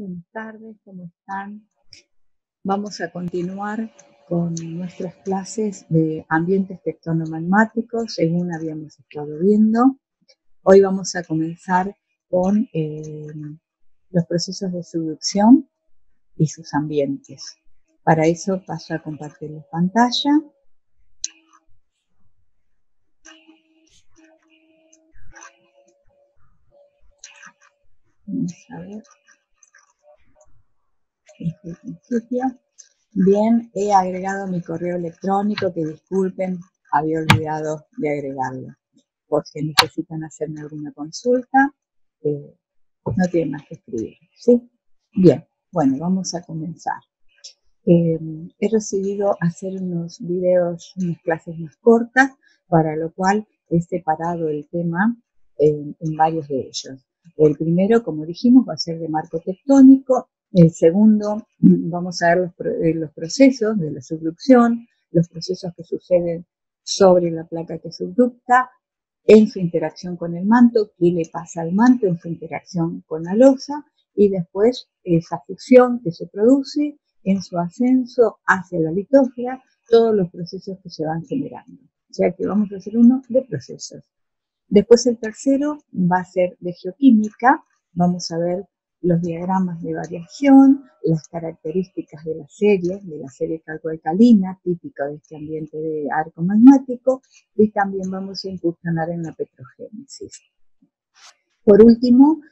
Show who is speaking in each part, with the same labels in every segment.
Speaker 1: Buenas tardes, ¿cómo están? Vamos a continuar con nuestras clases de ambientes tectonomagmáticos, según habíamos estado viendo. Hoy vamos a comenzar con los procesos de subducción y sus ambientes. Para eso paso a compartir la pantalla. Vamos a ver. Este principio. Bien, he agregado mi correo electrónico, que disculpen, había olvidado de agregarlo. Por si necesitan hacerme alguna consulta, no tienen más que escribir, ¿sí? Bien, bueno, vamos a comenzar. He decidido hacer unos videos, unas clases más cortas, para lo cual he separado el tema en varios de ellos. El primero, como dijimos, va a ser de marco tectónico. El segundo, vamos a ver los procesos de la subducción, los procesos que suceden sobre la placa que subducta, en su interacción con el manto, qué le pasa al manto en su interacción con la losa, y después esa fusión que se produce en su ascenso hacia la litósfera, todos los procesos que se van generando. O sea que vamos a hacer uno de procesos. Después el tercero va a ser de geoquímica. Vamos a ver los diagramas de variación, las características de la serie calcoalcalina, típica de este ambiente de arco magmático, y también vamos a incursionar en la petrogénesis. Por último,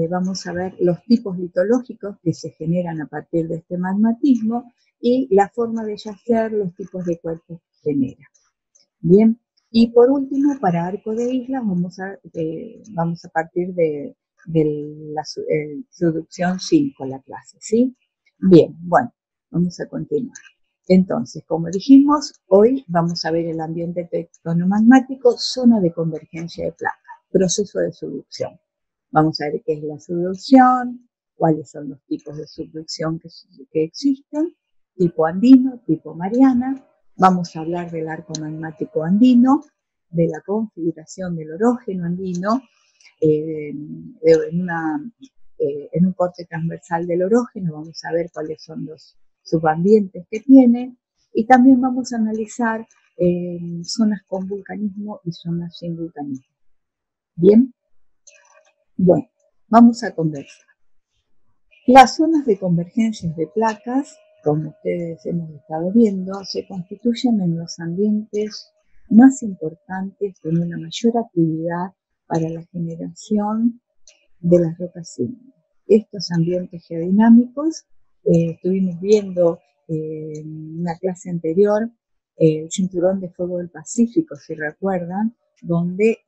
Speaker 1: vamos a ver los tipos litológicos que se generan a partir de este magmatismo y la forma de yacer, los tipos de cuerpos que genera. Bien, y por último, para arco de islas, vamos a partir de la subducción 5, la clase, ¿sí? Bien, bueno, vamos a continuar. Entonces, como dijimos, hoy vamos a ver el ambiente tectonomagmático, zona de convergencia de placas, proceso de subducción. Vamos a ver qué es la subducción, cuáles son los tipos de subducción que existen, tipo andino, tipo mariana. Vamos a hablar del arco magmático andino, de la configuración del orógeno andino, en un corte transversal del orógeno vamos a ver cuáles son los subambientes que tiene, y también vamos a analizar zonas con vulcanismo y zonas sin vulcanismo. Bien, bueno, vamos a conversar. Las zonas de convergencias de placas, como ustedes hemos estado viendo, se constituyen en los ambientes más importantes con una mayor actividad para la generación de las rocas ígneas. Estos ambientes geodinámicos, estuvimos viendo en una clase anterior el cinturón de fuego del Pacífico, si recuerdan, donde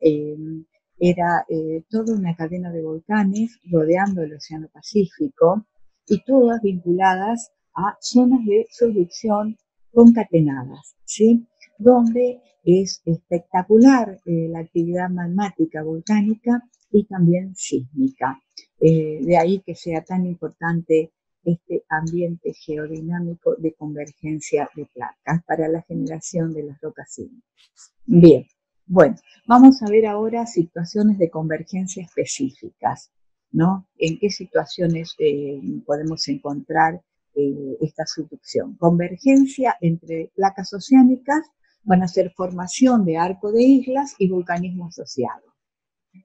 Speaker 1: era toda una cadena de volcanes rodeando el Océano Pacífico y todas vinculadas a zonas de subducción concatenadas, ¿sí? Donde es espectacular la actividad magmática volcánica y también sísmica. De ahí que sea tan importante este ambiente geodinámico de convergencia de placas para la generación de las rocas ígneas. Bien, bueno, vamos a ver ahora situaciones de convergencia específicas, ¿no? ¿En qué situaciones podemos encontrar esta subducción? Convergencia entre placas oceánicas van a ser formación de arco de islas y vulcanismo asociado.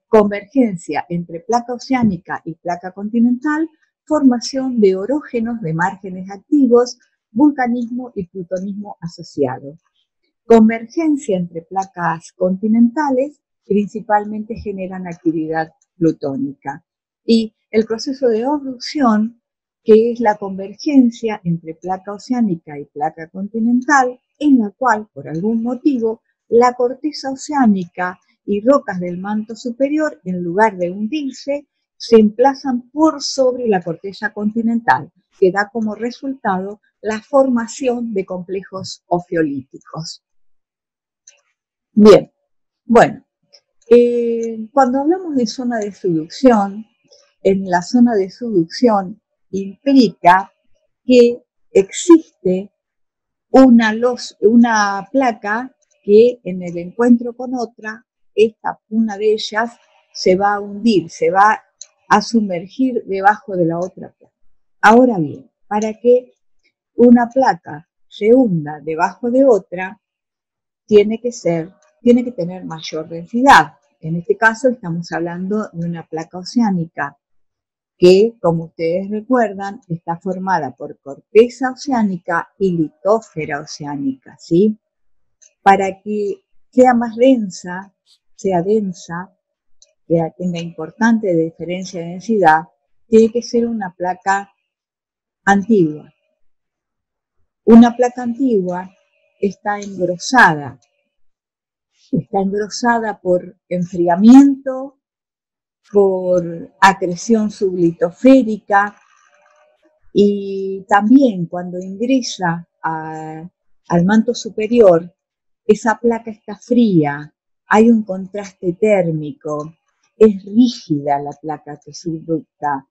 Speaker 1: Convergencia entre placa oceánica y placa continental, formación de orógenos de márgenes activos, vulcanismo y plutonismo asociado. Convergencia entre placas continentales, principalmente generan actividad plutónica. Y el proceso de obducción, que es la convergencia entre placa oceánica y placa continental, en la cual, por algún motivo, la corteza oceánica y rocas del manto superior, en lugar de hundirse, se emplazan por sobre la corteza continental, que da como resultado la formación de complejos ofiolíticos. Bien, bueno, cuando hablamos de zona de subducción, en la zona de subducción implica que existe una placa que en el encuentro con otra, una de ellas se va a hundir, se va a sumergir debajo de la otra placa. Ahora bien, para que una placa se hunda debajo de otra, tiene que tener mayor densidad. En este caso estamos hablando de una placa oceánica que, como ustedes recuerdan, está formada por corteza oceánica y litósfera oceánica, ¿sí? Para que sea más densa, que tenga importante diferencia de densidad, tiene que ser una placa antigua. Una placa antigua está engrosada por enfriamiento, por acreción sublitosférica, y también cuando ingresa al manto superior, esa placa está fría, hay un contraste térmico, es rígida la placa que subducta.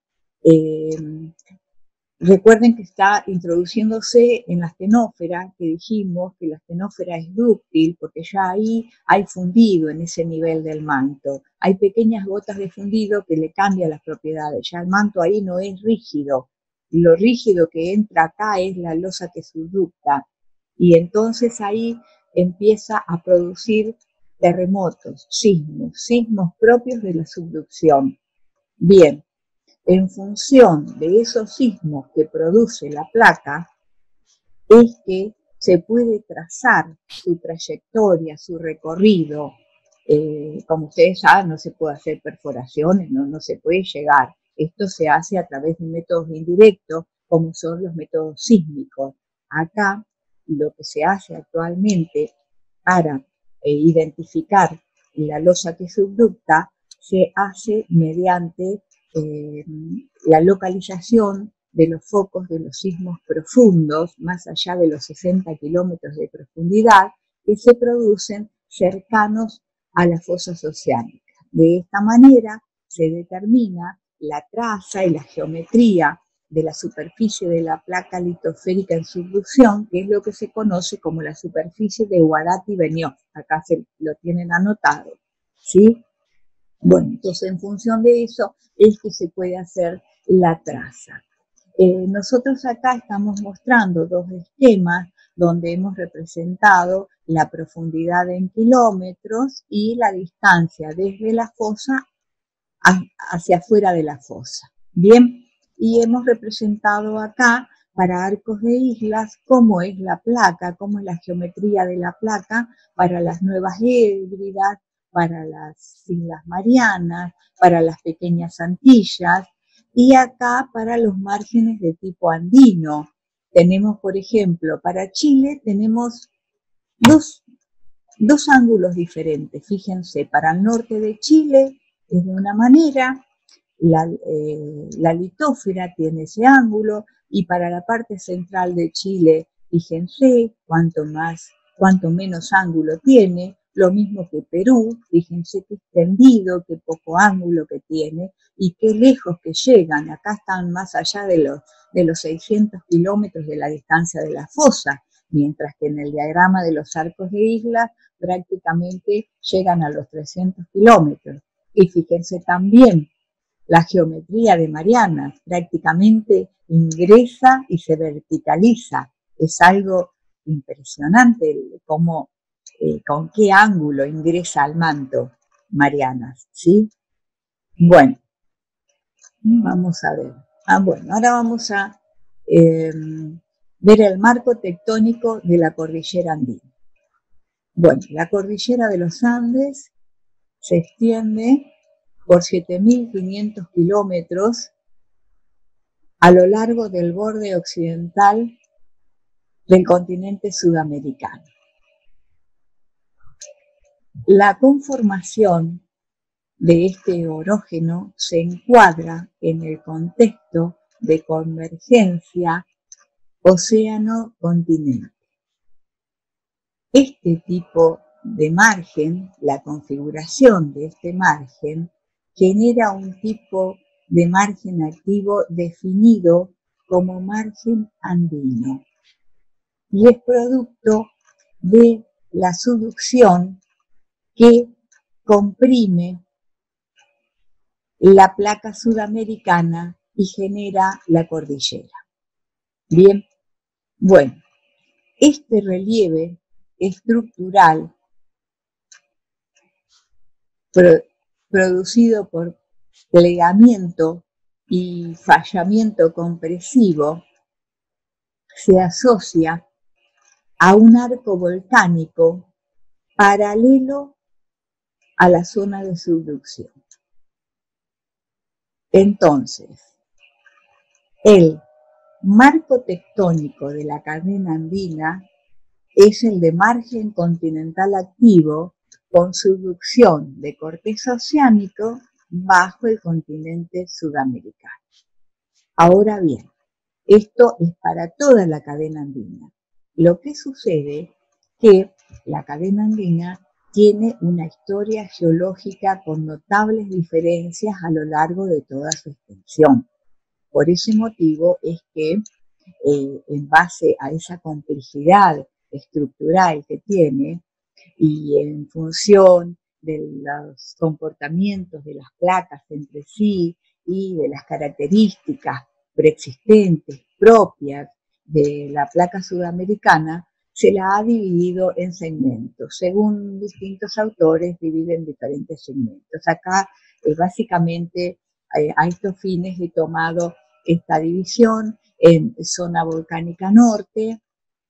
Speaker 1: Recuerden que está introduciéndose en la astenósfera, que dijimos que la astenósfera es dúctil, porque ya ahí hay fundido en ese nivel del manto. Hay pequeñas gotas de fundido que le cambian las propiedades. Ya el manto ahí no es rígido. Lo rígido que entra acá es la losa que subducta. Y entonces ahí empieza a producir terremotos, sismos propios de la subducción. Bien. En función de esos sismos que produce la placa, es que se puede trazar su trayectoria, su recorrido. Como ustedes saben, no se puede hacer perforaciones, no se puede llegar. Esto se hace a través de métodos indirectos, como son los métodos sísmicos. Acá, lo que se hace actualmente para identificar la losa que subducta, se hace mediante la localización de los focos de los sismos profundos, más allá de los 60 kilómetros de profundidad, que se producen cercanos a las fosas oceánicas. De esta manera se determina la traza y la geometría de la superficie de la placa litosférica en subducción, que es lo que se conoce como la superficie de Guarati-Benioff. Acá se lo tienen anotado, ¿sí? Bueno, entonces en función de eso es que se puede hacer la traza. Nosotros acá estamos mostrando dos esquemas donde hemos representado la profundidad en kilómetros y la distancia desde la fosa hacia afuera de la fosa. Bien, y hemos representado acá para arcos de islas cómo es la placa, cómo es la geometría de la placa para las Nuevas Hébridas, para las Islas Marianas, para las Pequeñas Antillas, y acá para los márgenes de tipo andino. Tenemos, por ejemplo, para Chile tenemos dos ángulos diferentes. Fíjense, para el norte de Chile es de una manera, la litósfera tiene ese ángulo, y para la parte central de Chile, fíjense cuanto menos ángulo tiene, lo mismo que Perú, fíjense qué extendido, qué poco ángulo que tiene y qué lejos que llegan. Acá están más allá de los 600 kilómetros de la distancia de la fosa, mientras que en el diagrama de los arcos de islas prácticamente llegan a los 300 kilómetros. Y fíjense también la geometría de Marianas, prácticamente ingresa y se verticaliza. Es algo impresionante cómo, con qué ángulo ingresa al manto Marianas, ¿sí? Bueno, vamos a ver. Bueno, ahora vamos a ver el marco tectónico de la cordillera andina. Bueno, la cordillera de los Andes se extiende por 7.500 kilómetros a lo largo del borde occidental del continente sudamericano. La conformación de este orógeno se encuadra en el contexto de convergencia océano-continente. Este tipo de margen, la configuración de este margen, genera un tipo de margen activo definido como margen andino y es producto de la subducción que comprime la placa sudamericana y genera la cordillera. Bien, bueno, este relieve estructural producido por plegamiento y fallamiento compresivo se asocia a un arco volcánico paralelo a la zona de subducción. Entonces, el marco tectónico de la cadena andina es el de margen continental activo con subducción de corteza oceánico bajo el continente sudamericano. Ahora bien, esto es para toda la cadena andina. Lo que sucede es que la cadena andina tiene una historia geológica con notables diferencias a lo largo de toda su extensión. Por ese motivo es que en base a esa complejidad estructural que tiene y en función de los comportamientos de las placas entre sí y de las características preexistentes propias de la placa sudamericana, se la ha dividido en segmentos. Según distintos autores, dividen diferentes segmentos. Acá, básicamente, a estos fines he tomado esta división en zona volcánica norte,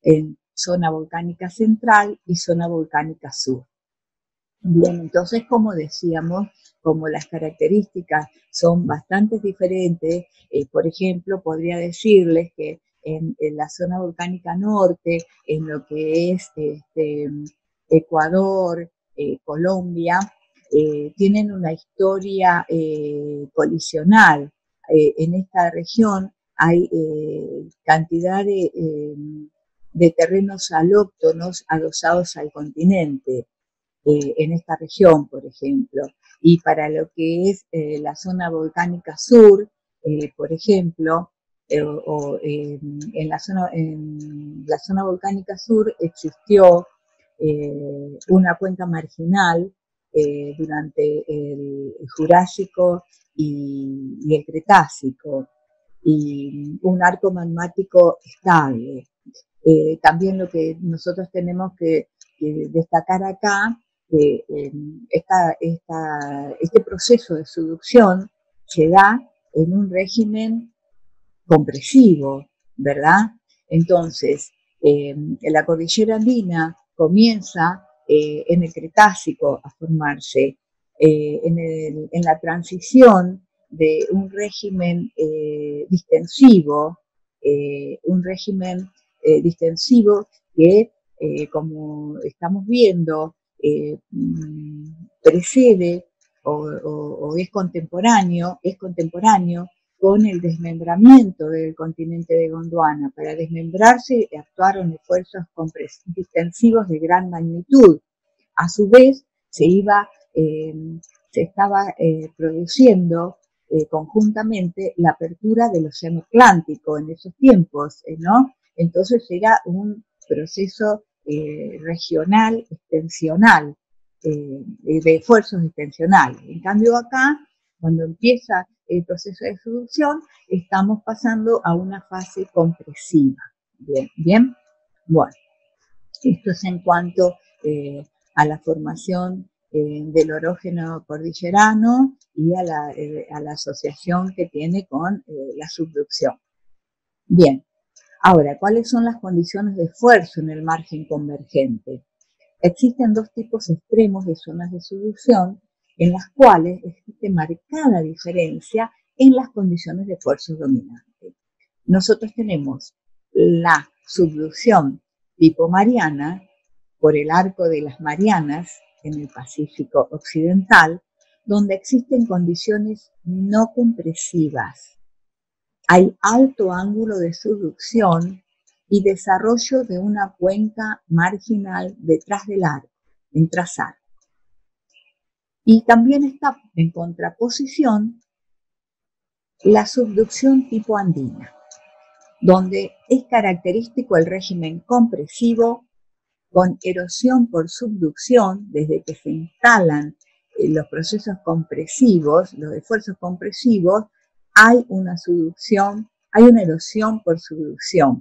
Speaker 1: en zona volcánica central y zona volcánica sur. Bien, entonces, como decíamos, como las características son bastante diferentes, por ejemplo, podría decirles que en la zona volcánica norte, en lo que es Ecuador, Colombia, tienen una historia colisional. En esta región hay cantidad de terrenos alóctonos adosados al continente. En esta región, por ejemplo. Y para lo que es la zona volcánica sur, por ejemplo, en la zona volcánica sur existió una cuenca marginal durante el Jurásico y el Cretácico, y un arco magmático estable. También lo que nosotros tenemos que destacar acá, que este proceso de subducción se da en un régimen compresivo, ¿verdad? Entonces, la cordillera andina comienza en el Cretácico a formarse, en la transición de un régimen distensivo, distensivo que, como estamos viendo, precede o es contemporáneo con el desmembramiento del continente de Gondwana. Para desmembrarse actuaron esfuerzos distensivos de gran magnitud. A su vez, se estaba produciendo conjuntamente la apertura del Océano Atlántico en esos tiempos, ¿no? Entonces era un proceso regional, extensional, de esfuerzos extensionales. En cambio acá, cuando empieza el proceso de subducción, estamos pasando a una fase compresiva. Bien, bien. Bueno, esto es en cuanto a la formación del orógeno cordillerano y a la asociación que tiene con la subducción. Bien, ahora, ¿cuáles son las condiciones de esfuerzo en el margen convergente? Existen dos tipos extremos de zonas de subducción en las cuales existe marcada diferencia en las condiciones de esfuerzo dominante. Nosotros tenemos la subducción tipo Mariana por el arco de las Marianas en el Pacífico Occidental, donde existen condiciones no compresivas. Hay alto ángulo de subducción y desarrollo de una cuenca marginal detrás del arco, en trazar. Y también está en contraposición la subducción tipo andina, donde es característico el régimen compresivo con erosión por subducción desde que se instalan los procesos compresivos, los esfuerzos compresivos, hay una subducción, hay una erosión por subducción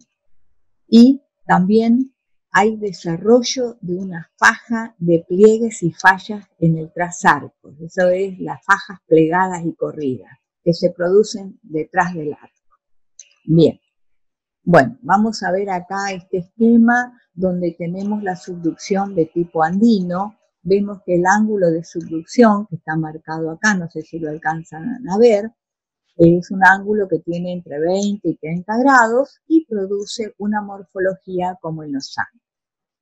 Speaker 1: y también hay desarrollo de una faja de pliegues y fallas en el trasarco. Eso es las fajas plegadas y corridas que se producen detrás del arco. Bien, bueno, vamos a ver acá este esquema donde tenemos la subducción de tipo andino. Vemos que el ángulo de subducción, que está marcado acá, no sé si lo alcanzan a ver, es un ángulo que tiene entre 20 y 30 grados y produce una morfología como en los Andes.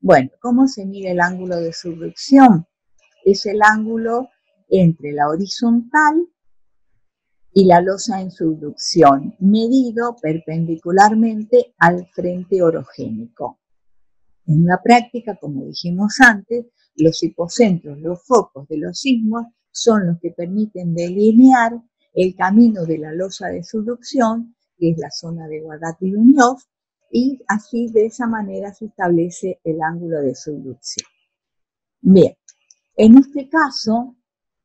Speaker 1: Bueno, ¿cómo se mide el ángulo de subducción? Es el ángulo entre la horizontal y la losa en subducción, medido perpendicularmente al frente orogénico. En la práctica, como dijimos antes, los hipocentros, los focos de los sismos, son los que permiten delinear el camino de la losa de subducción, que es la zona de Guadati-Benioff, y así de esa manera se establece el ángulo de subducción. Bien, en este caso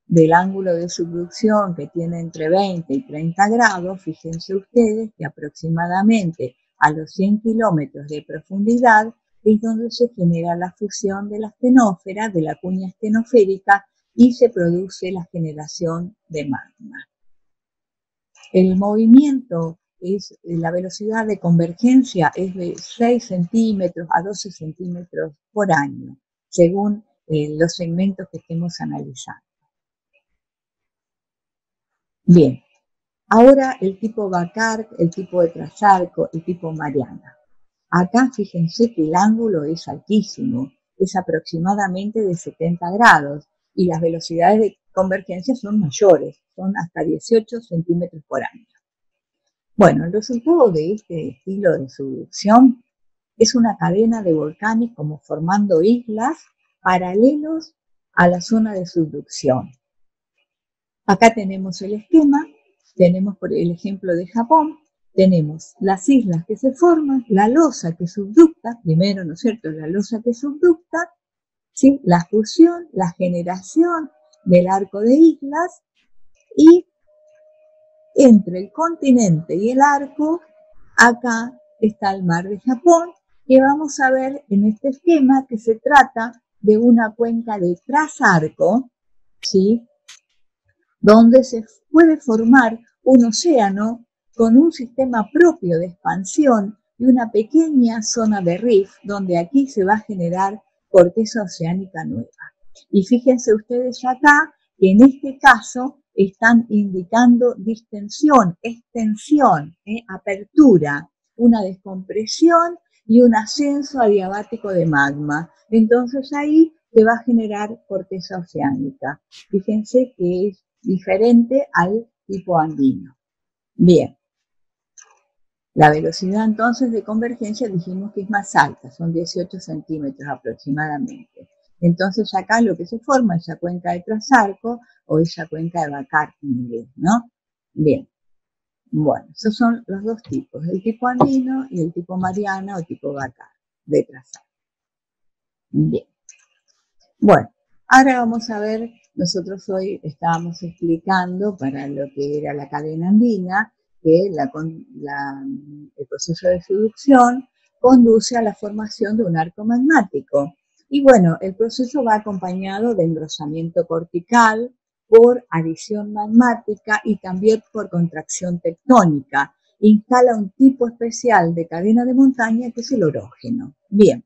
Speaker 1: del ángulo de subducción que tiene entre 20 y 30 grados, fíjense ustedes que aproximadamente a los 100 kilómetros de profundidad es donde se genera la fusión de la astenósfera, de la cuña astenoférica, y se produce la generación de magma. El movimiento la velocidad de convergencia es de 6 centímetros a 12 centímetros por año, según los segmentos que estemos analizando. Bien, ahora el tipo Bakar, el tipo de Trasarco, el tipo Mariana. Acá fíjense que el ángulo es altísimo, es aproximadamente de 70 grados y las velocidades de convergencia son mayores, son hasta 18 centímetros por año. Bueno, el resultado de este estilo de subducción es una cadena de volcanes como formando islas paralelos a la zona de subducción. Acá tenemos el esquema, tenemos por el ejemplo de Japón, tenemos las islas que se forman, la losa que subducta, primero, ¿no es cierto?, la losa que subducta, ¿sí?, la fusión, la generación del arco de islas y entre el continente y el arco, acá está el mar de Japón, que vamos a ver en este esquema que se trata de una cuenca de trasarco, ¿sí?, donde se puede formar un océano con un sistema propio de expansión y una pequeña zona de rift, donde aquí se va a generar corteza oceánica nueva. Y fíjense ustedes acá que en este caso están indicando distensión, extensión, apertura, una descompresión y un ascenso adiabático de magma. Entonces ahí se va a generar corteza oceánica. Fíjense que es diferente al tipo andino. Bien, la velocidad entonces de convergencia dijimos que es más alta, son 18 centímetros aproximadamente. Entonces acá lo que se forma es la cuenca de Trasarco o esa cuenca de Bakar en inglés, ¿no? Bien, bueno, esos son los dos tipos, el tipo andino y el tipo Mariana o tipo Bakar de Trasarco. Bien, bueno, ahora vamos a ver, nosotros hoy estábamos explicando para lo que era la cadena andina, que el proceso de subducción conduce a la formación de un arco magmático. Y bueno, el proceso va acompañado de engrosamiento cortical por adición magmática y también por contracción tectónica. Instala un tipo especial de cadena de montaña que es el orógeno. Bien.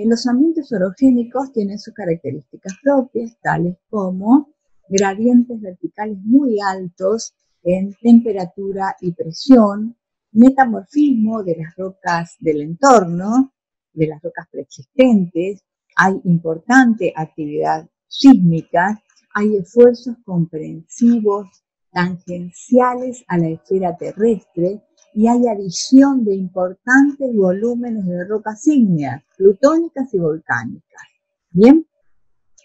Speaker 1: Los ambientes orogénicos tienen sus características propias, tales como gradientes verticales muy altos en temperatura y presión, metamorfismo de las rocas del entorno, de las rocas preexistentes, hay importante actividad sísmica, hay esfuerzos comprensivos tangenciales a la esfera terrestre, y hay adición de importantes volúmenes de rocas ígneas, plutónicas y volcánicas. ¿Bien?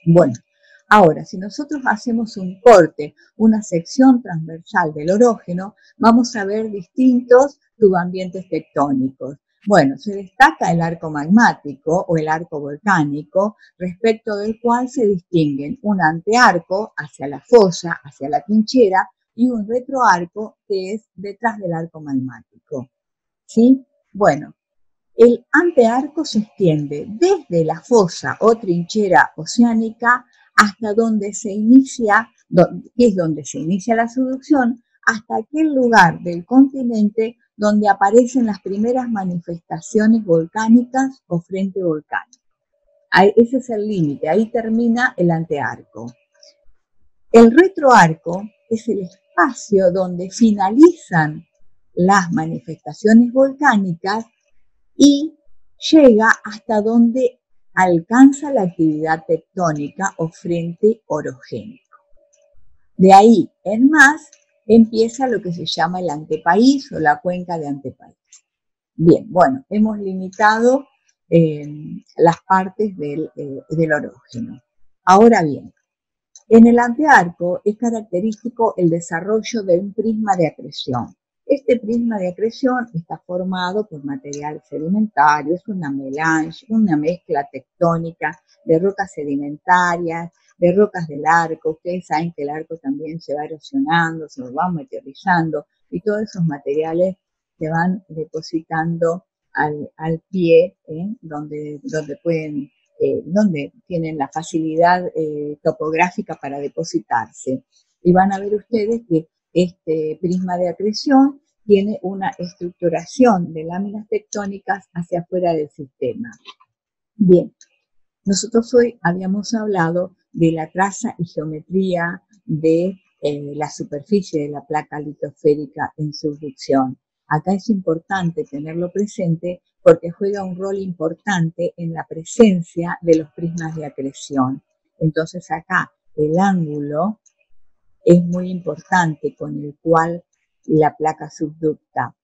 Speaker 1: Bueno, ahora, si nosotros hacemos un corte, una sección transversal del orógeno, vamos a ver distintos subambientes tectónicos. Bueno, se destaca el arco magmático o el arco volcánico, respecto del cual se distinguen un antearco hacia la fosa, hacia la trinchera, y un retroarco que es detrás del arco magmático. ¿Sí? Bueno, el antearco se extiende desde la fosa o trinchera oceánica hasta donde se inicia, que es donde se inicia la subducción, hasta aquel lugar del continente donde aparecen las primeras manifestaciones volcánicas o frente volcánico. Ese es el límite, ahí termina el antearco. El retroarco es el espacio donde finalizan las manifestaciones volcánicas y llega hasta donde alcanza la actividad tectónica o frente orogénico. De ahí en más empieza lo que se llama el antepaís o la cuenca de antepaís. Bien, bueno, hemos limitado las partes del orógeno. Ahora bien, en el antearco es característico el desarrollo de un prisma de acreción. Este prisma de acreción está formado por material sedimentario, es una melange, una mezcla tectónica de rocas sedimentarias, de rocas del arco. Ustedes saben que el arco también se va erosionando, se va meteorizando y todos esos materiales se van depositando al pie, donde tienen la facilidad topográfica para depositarse. Y van a ver ustedes que este prisma de acreción tiene una estructuración de láminas tectónicas hacia afuera del sistema. Bien, nosotros hoy habíamos hablado de la traza y geometría de la superficie de la placa litosférica en subducción. Acá es importante tenerlo presente porque juega un rol importante en la presencia de los prismas de acreción. Entonces acá el ángulo es muy importante con el cual la placa subducta.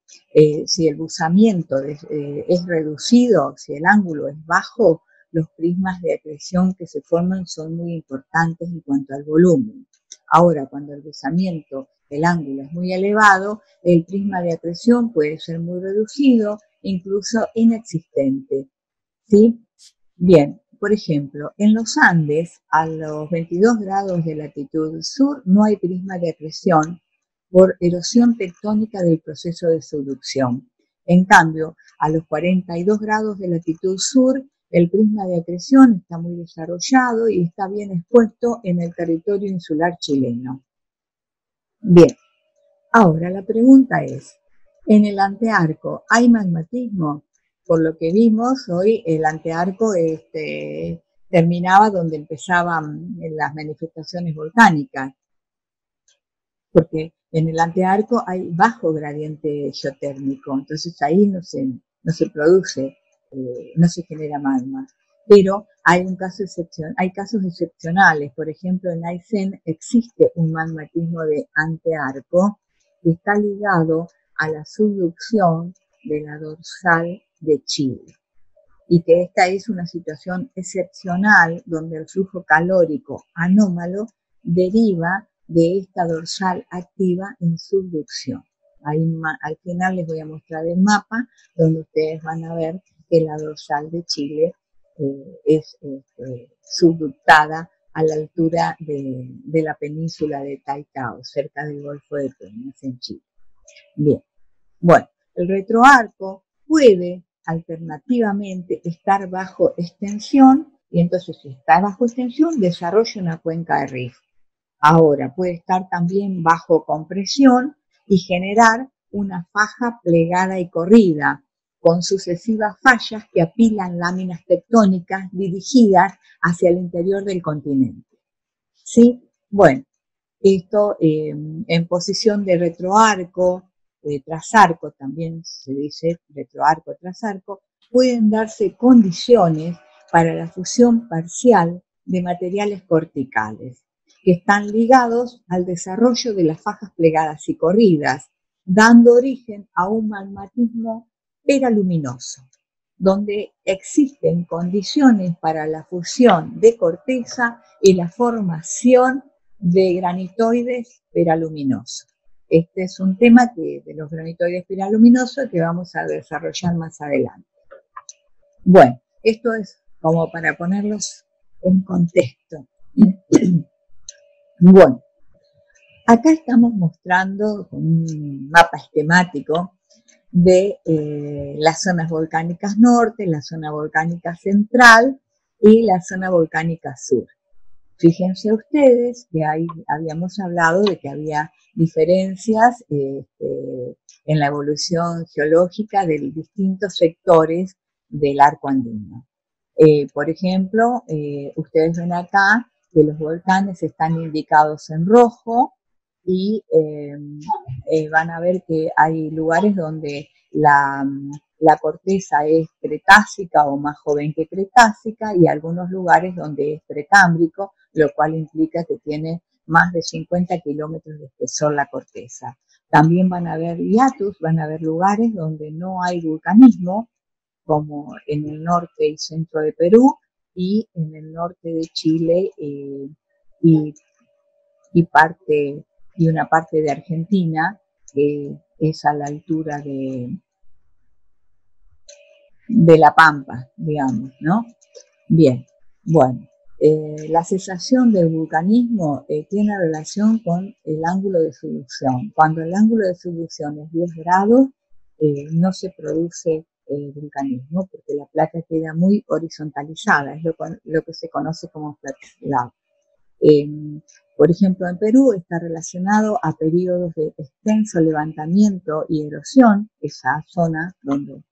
Speaker 1: Si el buzamiento es reducido, si el ángulo es bajo, los prismas de acreción que se forman son muy importantes en cuanto al volumen. Ahora, cuando el buzamiento, el ángulo es muy elevado, el prisma de acreción puede ser muy reducido, incluso inexistente. ¿Sí? Bien, por ejemplo, en los Andes, a los 22 grados de latitud sur, no hay prisma de acreción por erosión tectónica del proceso de subducción. En cambio, a los 42 grados de latitud sur, el prisma de acreción está muy desarrollado y está bien expuesto en el territorio insular chileno. Bien, ahora la pregunta es, ¿en el antearco hay magmatismo? Por lo que vimos hoy, el antearco terminaba donde empezaban las manifestaciones volcánicas, porque en el antearco hay bajo gradiente geotérmico, entonces ahí no se produce, no se genera magma. Pero hay casos excepcionales. Por ejemplo, en Aysén existe un magmatismo de antearco que está ligado a la subducción de la dorsal de Chile. Y que esta es una situación excepcional donde el flujo calórico anómalo deriva de esta dorsal activa en subducción. Ahí, al final les voy a mostrar el mapa donde ustedes van a ver que la dorsal de Chile es subductada a la altura de la península de Taitao, cerca del Golfo de Peñas, en Chile. Bien, bueno, el retroarco puede alternativamente estar bajo extensión y entonces si está bajo extensión desarrolla una cuenca de rift. Ahora puede estar también bajo compresión y generar una faja plegada y corrida con sucesivas fallas que apilan láminas tectónicas dirigidas hacia el interior del continente. ¿Sí? Bueno, esto en posición de retroarco, trasarco, también se dice retroarco, trasarco, pueden darse condiciones para la fusión parcial de materiales corticales que están ligados al desarrollo de las fajas plegadas y corridas, dando origen a un magmatismo peraluminoso, donde existen condiciones para la fusión de corteza y la formación de granitoides peraluminosos. Este es un tema de los granitoides peraluminosos que vamos a desarrollar más adelante. Bueno, esto es como para ponerlos en contexto. Bueno, Acá estamos mostrando un mapa esquemático de las zonas volcánicas norte, la zona volcánica central y la zona volcánica sur. Fíjense ustedes que ahí habíamos hablado de que había diferencias en la evolución geológica de distintos sectores del arco andino. Por ejemplo, ustedes ven acá que los volcanes están indicados en rojo y van a ver que hay lugares donde la corteza es cretácica o más joven que cretácica y algunos lugares donde es precámbrico, lo cual implica que tiene más de 50 kilómetros de espesor la corteza. También van a haber hiatus, van a haber lugares donde no hay vulcanismo, como en el norte y centro de Perú y en el norte de Chile y, y una parte de Argentina, que es a la altura de La Pampa, digamos, ¿no? Bien, bueno, la cesación del vulcanismo tiene relación con el ángulo de subducción. Cuando el ángulo de subducción es 10 grados, no se produce vulcanismo porque la placa queda muy horizontalizada, es lo que se conoce como flat. Por ejemplo, en Perú está relacionado a periodos de extenso levantamiento y erosión, esa zona donde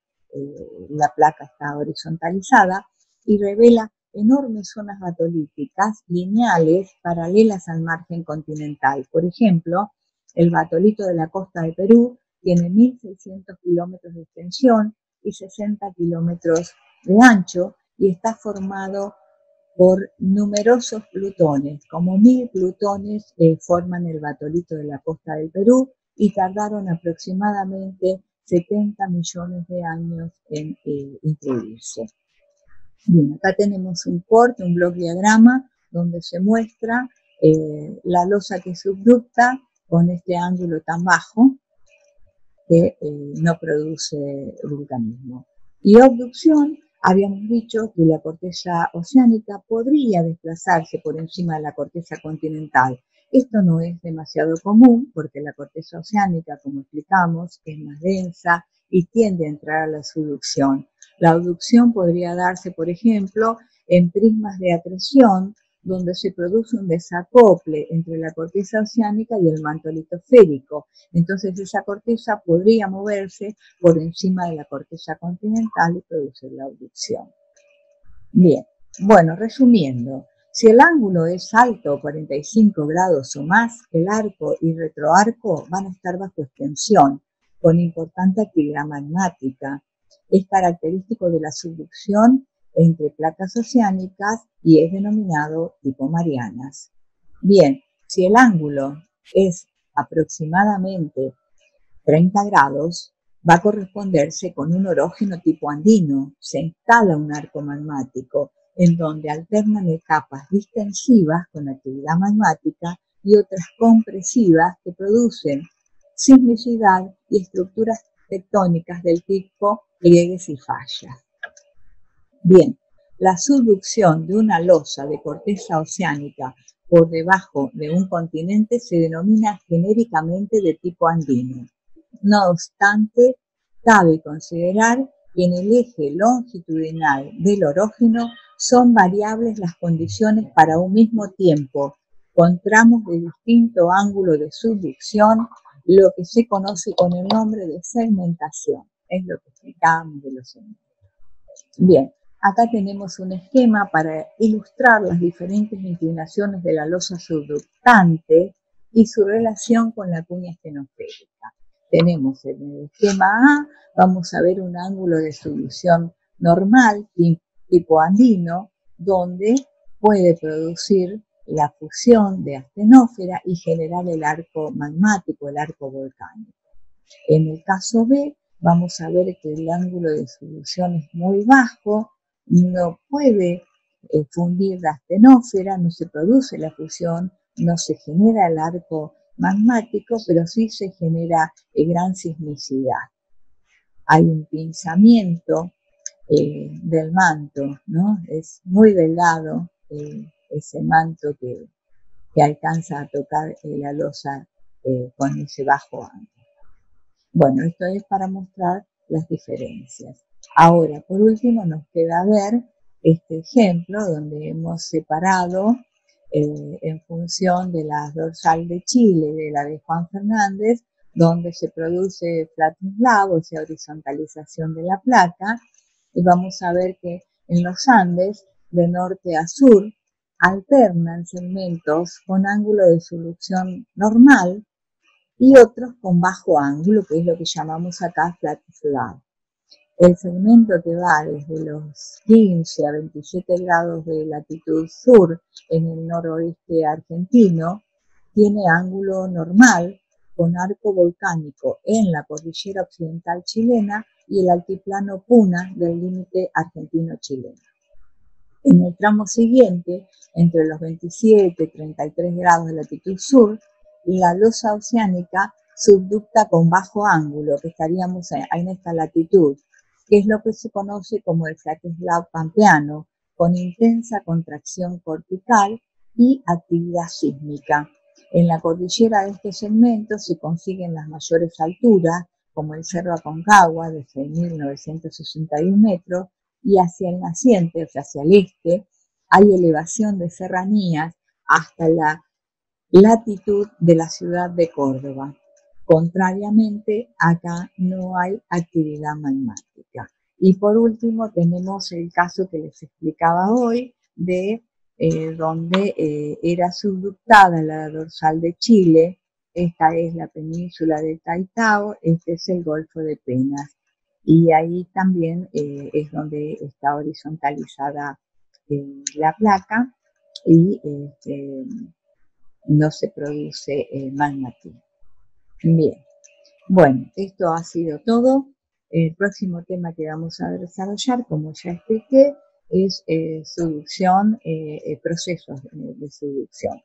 Speaker 1: la placa está horizontalizada, y revela enormes zonas batolíticas lineales paralelas al margen continental. Por ejemplo, el batolito de la costa de Perú tiene 1.600 kilómetros de extensión y 60 kilómetros de ancho y está formado por numerosos plutones, como 1000 plutones forman el batolito de la costa del Perú y tardaron aproximadamente 70 millones de años en incluirse. Bien, acá tenemos un corte, un block diagrama, donde se muestra la losa que subducta con este ángulo tan bajo que no produce vulcanismo. Y abducción, habíamos dicho que la corteza oceánica podría desplazarse por encima de la corteza continental. Esto no es demasiado común porque la corteza oceánica, como explicamos, es más densa y tiende a entrar a la subducción. La abducción podría darse, por ejemplo, en prismas de acreción, donde se produce un desacople entre la corteza oceánica y el manto litosférico. Entonces esa corteza podría moverse por encima de la corteza continental y producir la abducción. Bien, bueno, resumiendo, si el ángulo es alto, 45 grados o más, el arco y retroarco van a estar bajo extensión, con importante actividad magmática. Es característico de la subducción entre placas oceánicas y es denominado tipo Marianas. Bien, si el ángulo es aproximadamente 30 grados, va a corresponderse con un orógeno tipo andino. Se instala un arco magmático en donde alternan etapas distensivas con actividad magmática y otras compresivas que producen sismicidad y estructuras tectónicas del tipo pliegues y fallas. Bien, la subducción de una losa de corteza oceánica por debajo de un continente se denomina genéricamente de tipo andino. No obstante, cabe considerar que en el eje longitudinal del orógeno son variables las condiciones para un mismo tiempo, con tramos de distinto ángulo de subducción, lo que se conoce con el nombre de segmentación. Es lo que explicábamos de los segmentos. Bien, acá tenemos un esquema para ilustrar las diferentes inclinaciones de la losa subductante y su relación con la cuña estenosférica. Tenemos en el esquema A, vamos a ver un ángulo de subducción normal, tipo andino, donde puede producir la fusión de astenósfera y generar el arco magmático, el arco volcánico. En el caso B, vamos a ver que el ángulo de subducción es muy bajo, no puede fundir la astenósfera, no se produce la fusión, no se genera el arco magmático, pero sí se genera gran sismicidad. Hay un pinzamiento del manto, ¿no? Es muy delgado ese manto que que alcanza a tocar la losa con ese bajo ángulo. Bueno, esto es para mostrar las diferencias. Ahora, por último, nos queda ver este ejemplo donde hemos separado en función de la dorsal de Chile y de la de Juan Fernández, donde se produce flat slab, o sea, horizontalización de la placa, y vamos a ver que en los Andes, de norte a sur, alternan segmentos con ángulo de solución normal y otros con bajo ángulo, que es lo que llamamos acá flat slab. El segmento que va desde los 15 a 27 grados de latitud sur en el noroeste argentino tiene ángulo normal con arco volcánico en la cordillera occidental chilena y el altiplano Puna del límite argentino-chileno. En el tramo siguiente, entre los 27 y 33 grados de latitud sur, la losa oceánica subducta con bajo ángulo, que estaríamos en esta latitud, que es lo que se conoce como el flat slab pampeano, con intensa contracción cortical y actividad sísmica. En la cordillera de este segmento se consiguen las mayores alturas, como el Cerro Aconcagua de 6.961 metros, y hacia el naciente, o sea, hacia el este, hay elevación de serranías hasta la latitud de la ciudad de Córdoba. Contrariamente, acá no hay actividad magmática. Y por último, tenemos el caso que les explicaba hoy de donde era subductada la dorsal de Chile. Esta es la península de Taitao, este es el Golfo de Penas. Y ahí también es donde está horizontalizada la placa y no se produce magmatismo. Bien, bueno, esto ha sido todo. El próximo tema que vamos a desarrollar, como ya expliqué, es subducción, procesos de subducción.